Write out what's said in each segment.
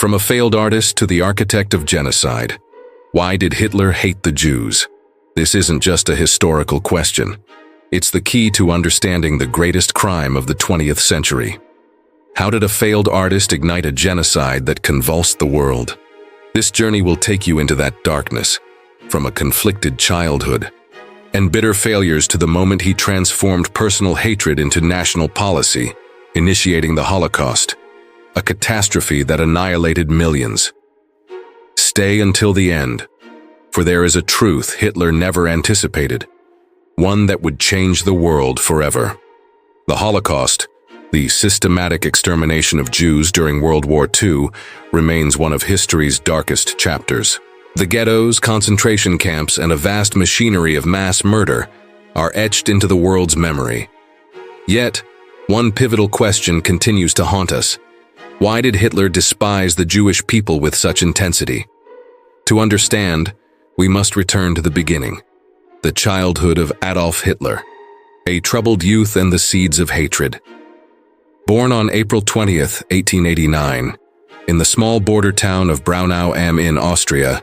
From a failed artist to the architect of genocide, why did Hitler hate the Jews? This isn't just a historical question. It's the key to understanding the greatest crime of the 20th century. How did a failed artist ignite a genocide that convulsed the world? This journey will take you into that darkness, from a conflicted childhood and bitter failures to the moment he transformed personal hatred into national policy, initiating the Holocaust, a catastrophe that annihilated millions. Stay until the end, for there is a truth Hitler never anticipated, one that would change the world forever. The Holocaust, the systematic extermination of Jews during World War II, remains one of history's darkest chapters. The ghettos, concentration camps, and a vast machinery of mass murder are etched into the world's memory. Yet, one pivotal question continues to haunt us. Why did Hitler despise the Jewish people with such intensity? To understand, we must return to the beginning, the childhood of Adolf Hitler, a troubled youth and the seeds of hatred. Born on April 20th, 1889, in the small border town of Braunau am Inn, Austria,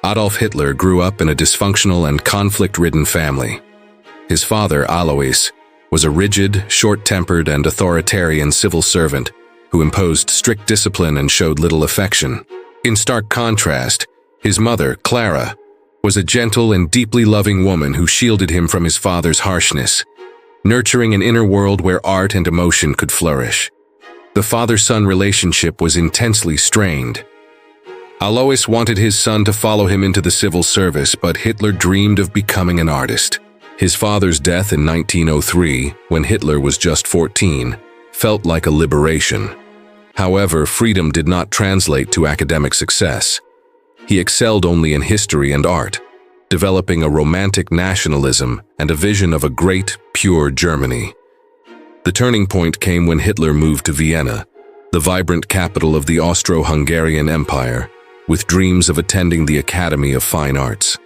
Adolf Hitler grew up in a dysfunctional and conflict-ridden family. His father, Alois, was a rigid, short-tempered, and authoritarian civil servant who imposed strict discipline and showed little affection. In stark contrast, his mother, Clara, was a gentle and deeply loving woman who shielded him from his father's harshness, nurturing an inner world where art and emotion could flourish. The father-son relationship was intensely strained. Alois wanted his son to follow him into the civil service, but Hitler dreamed of becoming an artist. His father's death in 1903, when Hitler was just 14, felt like a liberation. However, freedom did not translate to academic success. He excelled only in history and art, developing a romantic nationalism and a vision of a great, pure Germany. The turning point came when Hitler moved to Vienna, the vibrant capital of the Austro-Hungarian Empire, with dreams of attending the Academy of Fine Arts.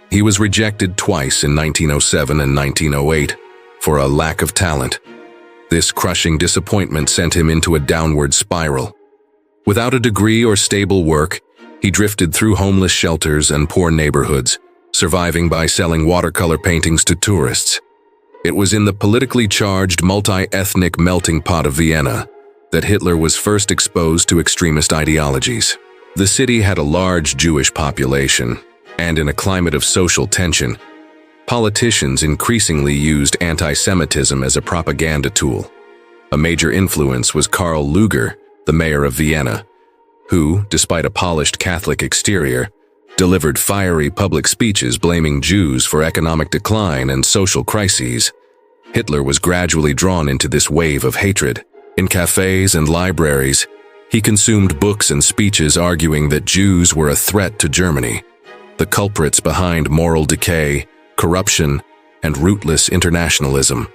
He was rejected twice in 1907 and 1908 for a lack of talent. This crushing disappointment sent him into a downward spiral. Without a degree or stable work, he drifted through homeless shelters and poor neighborhoods, surviving by selling watercolor paintings to tourists. It was in the politically charged, multi-ethnic melting pot of Vienna that Hitler was first exposed to extremist ideologies. The city had a large Jewish population, and in a climate of social tension, politicians increasingly used anti-Semitism as a propaganda tool. A major influence was Karl Lueger, the mayor of Vienna, who, despite a polished Catholic exterior, delivered fiery public speeches blaming Jews for economic decline and social crises. Hitler was gradually drawn into this wave of hatred. In cafes and libraries, he consumed books and speeches arguing that Jews were a threat to Germany, the culprits behind moral decay, corruption, and rootless internationalism.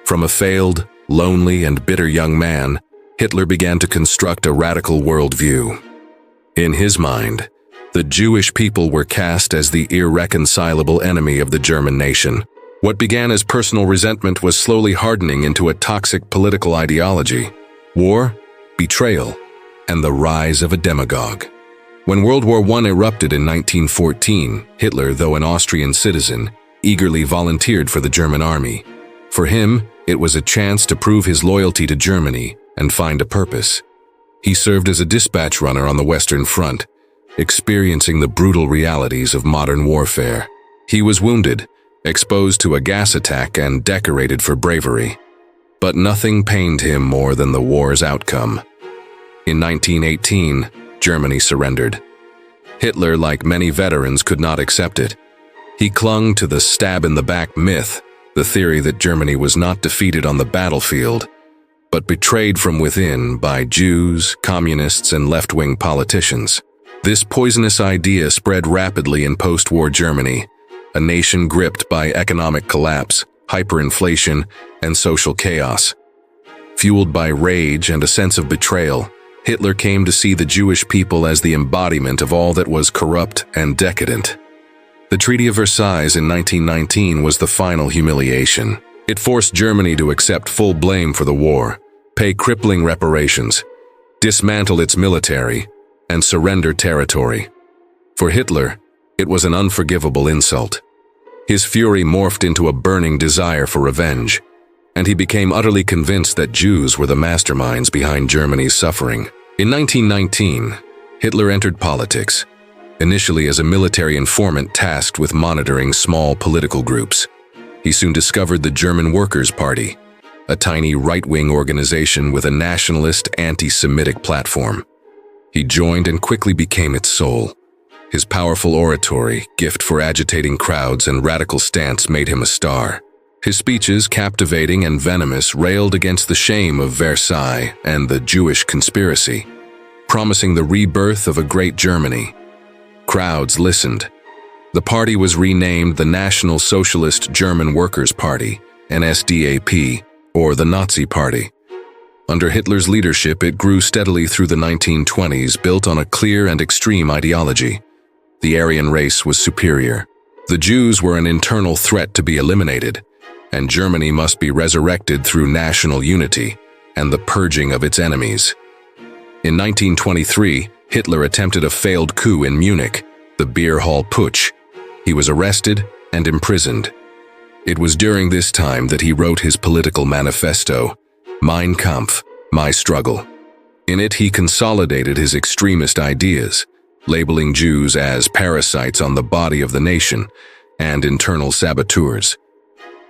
From a failed, lonely, and bitter young man, Hitler began to construct a radical worldview. In his mind, the Jewish people were cast as the irreconcilable enemy of the German nation. What began as personal resentment was slowly hardening into a toxic political ideology: war, betrayal, and the rise of a demagogue. When World War I erupted in 1914, Hitler, though an Austrian citizen, eagerly volunteered for the German army. For him, it was a chance to prove his loyalty to Germany and find a purpose. He served as a dispatch runner on the Western Front, experiencing the brutal realities of modern warfare. He was wounded, exposed to a gas attack, and decorated for bravery. But nothing pained him more than the war's outcome. In 1918, Germany surrendered. Hitler, like many veterans, could not accept it. He clung to the stab-in-the-back myth, the theory that Germany was not defeated on the battlefield, but betrayed from within by Jews, communists, and left-wing politicians. This poisonous idea spread rapidly in post-war Germany, a nation gripped by economic collapse, hyperinflation, and social chaos. Fueled by rage and a sense of betrayal, Hitler came to see the Jewish people as the embodiment of all that was corrupt and decadent. The Treaty of Versailles in 1919 was the final humiliation. It forced Germany to accept full blame for the war, pay crippling reparations, dismantle its military, and surrender territory. For Hitler, it was an unforgivable insult. His fury morphed into a burning desire for revenge, and he became utterly convinced that Jews were the masterminds behind Germany's suffering. In 1919, Hitler entered politics, initially as a military informant tasked with monitoring small political groups. He soon discovered the German Workers' Party, a tiny right-wing organization with a nationalist, anti-Semitic platform. He joined and quickly became its soul. His powerful oratory, gift for agitating crowds, and radical stance made him a star. His speeches, captivating and venomous, railed against the shame of Versailles and the Jewish conspiracy, promising the rebirth of a great Germany. Crowds listened. The party was renamed the National Socialist German Workers' Party, NSDAP, or the Nazi Party. Under Hitler's leadership, it grew steadily through the 1920s, built on a clear and extreme ideology. The Aryan race was superior. The Jews were an internal threat to be eliminated, and Germany must be resurrected through national unity and the purging of its enemies. In 1923, Hitler attempted a failed coup in Munich, the Beer Hall Putsch. He was arrested and imprisoned. It was during this time that he wrote his political manifesto, Mein Kampf, My Struggle. In it, he consolidated his extremist ideas, labeling Jews as parasites on the body of the nation and internal saboteurs.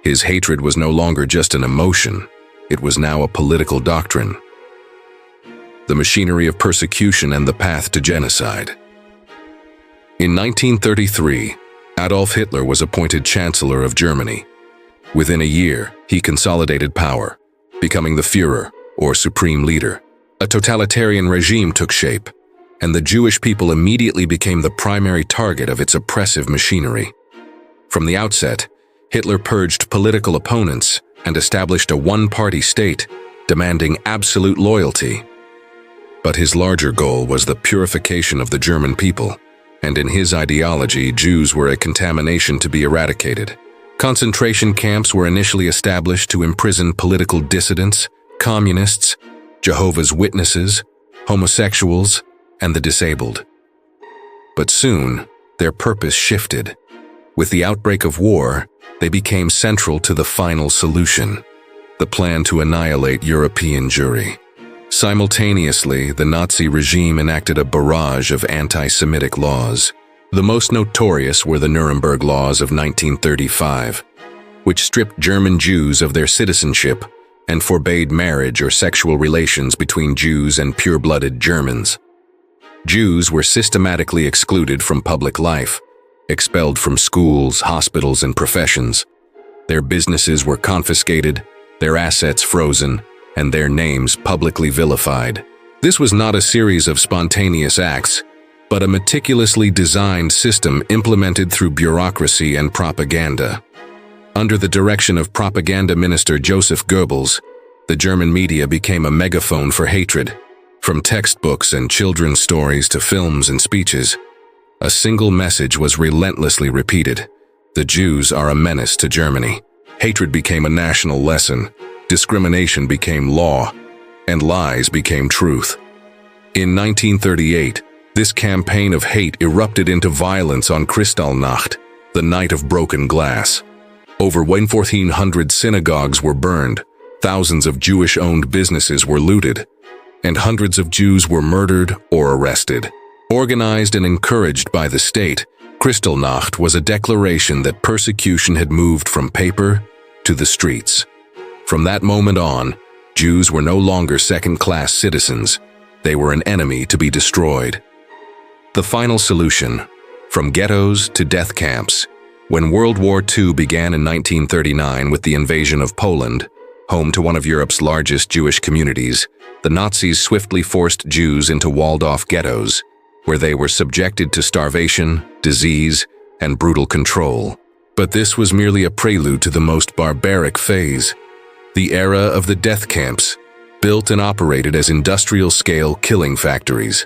His hatred was no longer just an emotion, it was now a political doctrine. The machinery of persecution and the path to genocide. In 1933, Adolf Hitler was appointed Chancellor of Germany. Within a year, he consolidated power, becoming the Führer, or Supreme Leader. A totalitarian regime took shape, and the Jewish people immediately became the primary target of its oppressive machinery. From the outset, Hitler purged political opponents and established a one-party state, demanding absolute loyalty. But his larger goal was the purification of the German people, and in his ideology, Jews were a contamination to be eradicated. Concentration camps were initially established to imprison political dissidents, communists, Jehovah's Witnesses, homosexuals, and the disabled. But soon, their purpose shifted. With the outbreak of war, they became central to the final solution, the plan to annihilate European Jewry. Simultaneously, the Nazi regime enacted a barrage of anti-Semitic laws. The most notorious were the Nuremberg Laws of 1935, which stripped German Jews of their citizenship and forbade marriage or sexual relations between Jews and pure-blooded Germans. Jews were systematically excluded from public life, expelled from schools, hospitals, and professions. Their businesses were confiscated, their assets frozen, and their names publicly vilified. This was not a series of spontaneous acts, but a meticulously designed system implemented through bureaucracy and propaganda. Under the direction of propaganda minister Joseph Goebbels, the German media became a megaphone for hatred. From textbooks and children's stories to films and speeches, a single message was relentlessly repeated: the Jews are a menace to Germany. Hatred became a national lesson, discrimination became law, and lies became truth. In 1938, this campaign of hate erupted into violence on Kristallnacht, the night of broken glass. Over 1,400 synagogues were burned, thousands of Jewish-owned businesses were looted, and hundreds of Jews were murdered or arrested. Organized and encouraged by the state, Kristallnacht was a declaration that persecution had moved from paper to the streets. From that moment on, Jews were no longer second-class citizens. They were an enemy to be destroyed. The final solution, from ghettos to death camps. When World War II began in 1939 with the invasion of Poland, home to one of Europe's largest Jewish communities, the Nazis swiftly forced Jews into walled-off ghettos, where they were subjected to starvation, disease, and brutal control. But this was merely a prelude to the most barbaric phase, the era of the death camps, built and operated as industrial-scale killing factories.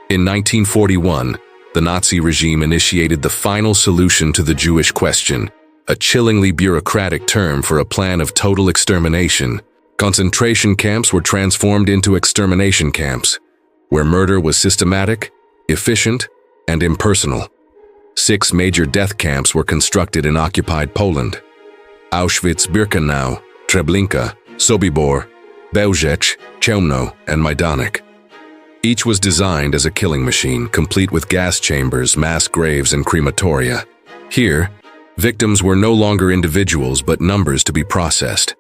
In 1941, the Nazi regime initiated the final solution to the Jewish question, a chillingly bureaucratic term for a plan of total extermination, Concentration camps were transformed into extermination camps, where murder was systematic, efficient, and impersonal. 6 major death camps were constructed in occupied Poland: Auschwitz-Birkenau, Treblinka, Sobibor, Bełżec, Chełmno, and Majdanek. Each was designed as a killing machine, complete with gas chambers, mass graves, and crematoria. Here, victims were no longer individuals but numbers to be processed.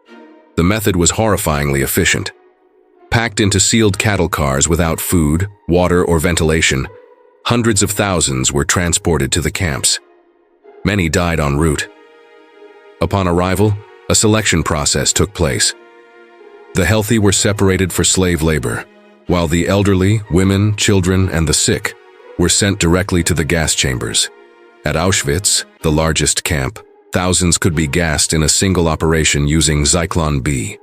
The method was horrifyingly efficient. Packed into sealed cattle cars without food, water, or ventilation, hundreds of thousands were transported to the camps. Many died en route. Upon arrival, a selection process took place. The healthy were separated for slave labor, while the elderly, women, children, and the sick were sent directly to the gas chambers. At Auschwitz, the largest camp, thousands could be gassed in a single operation using Zyklon B.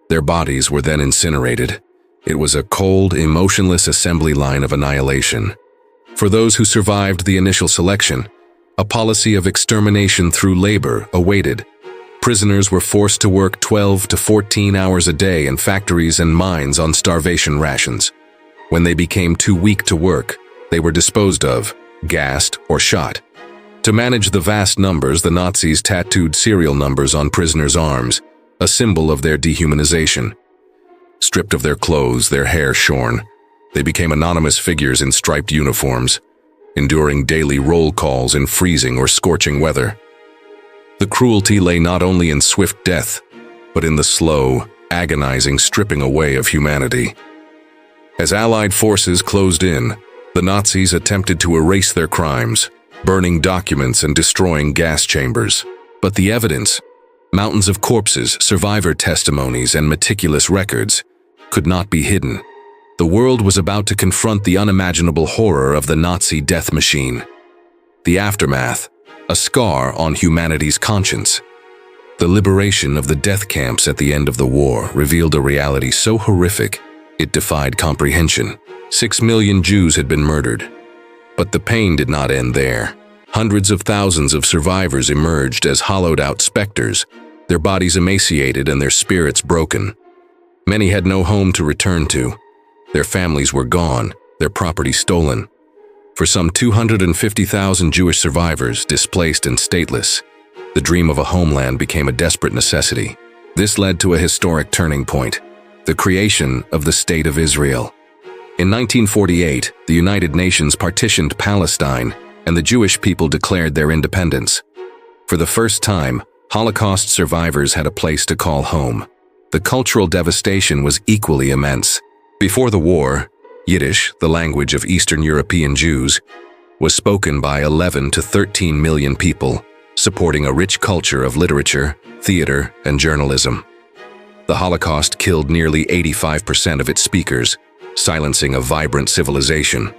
Their bodies were then incinerated. It was a cold, emotionless assembly line of annihilation. For those who survived the initial selection, a policy of extermination through labor awaited. Prisoners were forced to work 12 to 14 hours a day in factories and mines on starvation rations. When they became too weak to work, they were disposed of, gassed, or shot. To manage the vast numbers, the Nazis tattooed serial numbers on prisoners' arms, a symbol of their dehumanization. Stripped of their clothes, their hair shorn, they became anonymous figures in striped uniforms, enduring daily roll calls in freezing or scorching weather. The cruelty lay not only in swift death, but in the slow, agonizing stripping away of humanity. As Allied forces closed in, the Nazis attempted to erase their crimes, burning documents and destroying gas chambers. But the evidence, mountains of corpses, survivor testimonies, and meticulous records, could not be hidden. The world was about to confront the unimaginable horror of the Nazi death machine. The aftermath, a scar on humanity's conscience. The liberation of the death camps at the end of the war revealed a reality so horrific it defied comprehension. 6 million Jews had been murdered. But the pain did not end there. Hundreds of thousands of survivors emerged as hollowed-out specters, their bodies emaciated and their spirits broken. Many had no home to return to. Their families were gone, their property stolen. For some 250,000 Jewish survivors, displaced and stateless, the dream of a homeland became a desperate necessity. This led to a historic turning point, the creation of the State of Israel. In 1948, the United Nations partitioned Palestine, and the Jewish people declared their independence. For the first time, Holocaust survivors had a place to call home. The cultural devastation was equally immense. Before the war, Yiddish, the language of Eastern European Jews, was spoken by 11 to 13 million people, supporting a rich culture of literature, theater, and journalism. The Holocaust killed nearly 85% of its speakers, silencing a vibrant civilization.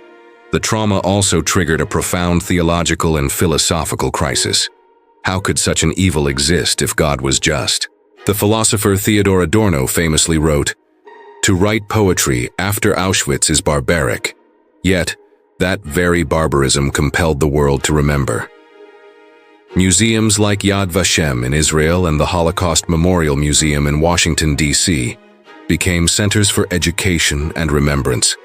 The trauma also triggered a profound theological and philosophical crisis. How could such an evil exist if God was just? The philosopher Theodor Adorno famously wrote, "To write poetry after Auschwitz is barbaric, yet that very barbarism compelled the world to remember." Museums like Yad Vashem in Israel and the Holocaust Memorial Museum in Washington, D.C., became centers for education and remembrance.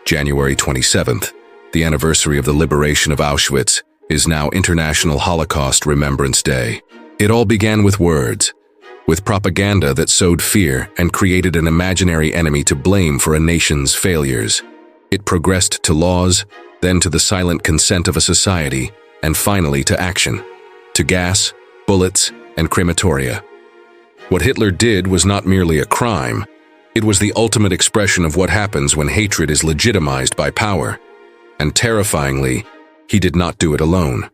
January 27th, the anniversary of the liberation of Auschwitz, is now International Holocaust Remembrance Day. It all began with words, with propaganda that sowed fear and created an imaginary enemy to blame for a nation's failures. It progressed to laws, then to the silent consent of a society, and finally to action, to gas, bullets, and crematoria. What Hitler did was not merely a crime. It was the ultimate expression of what happens when hatred is legitimized by power. And terrifyingly, he did not do it alone.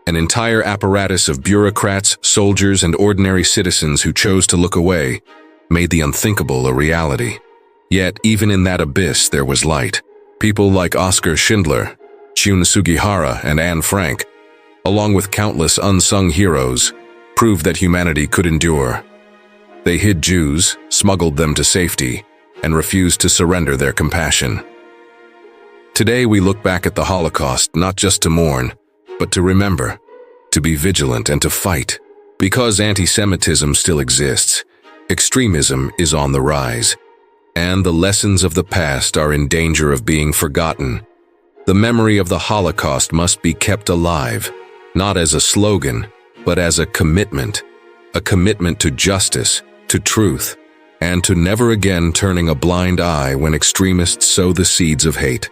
An entire apparatus of bureaucrats, soldiers, and ordinary citizens who chose to look away made the unthinkable a reality. Yet, even in that abyss, there was light. People like Oskar Schindler, Shun Sugihara, and Anne Frank, along with countless unsung heroes, proved that humanity could endure. They hid Jews, smuggled them to safety, and refused to surrender their compassion. Today we look back at the Holocaust not just to mourn, but to remember, to be vigilant and to fight. Because anti-Semitism still exists, Extremism is on the rise, and the lessons of the past are in danger of being forgotten. The memory of the Holocaust must be kept alive, not as a slogan, but as a commitment to justice, to truth, and to never again turning a blind eye when extremists sow the seeds of hate.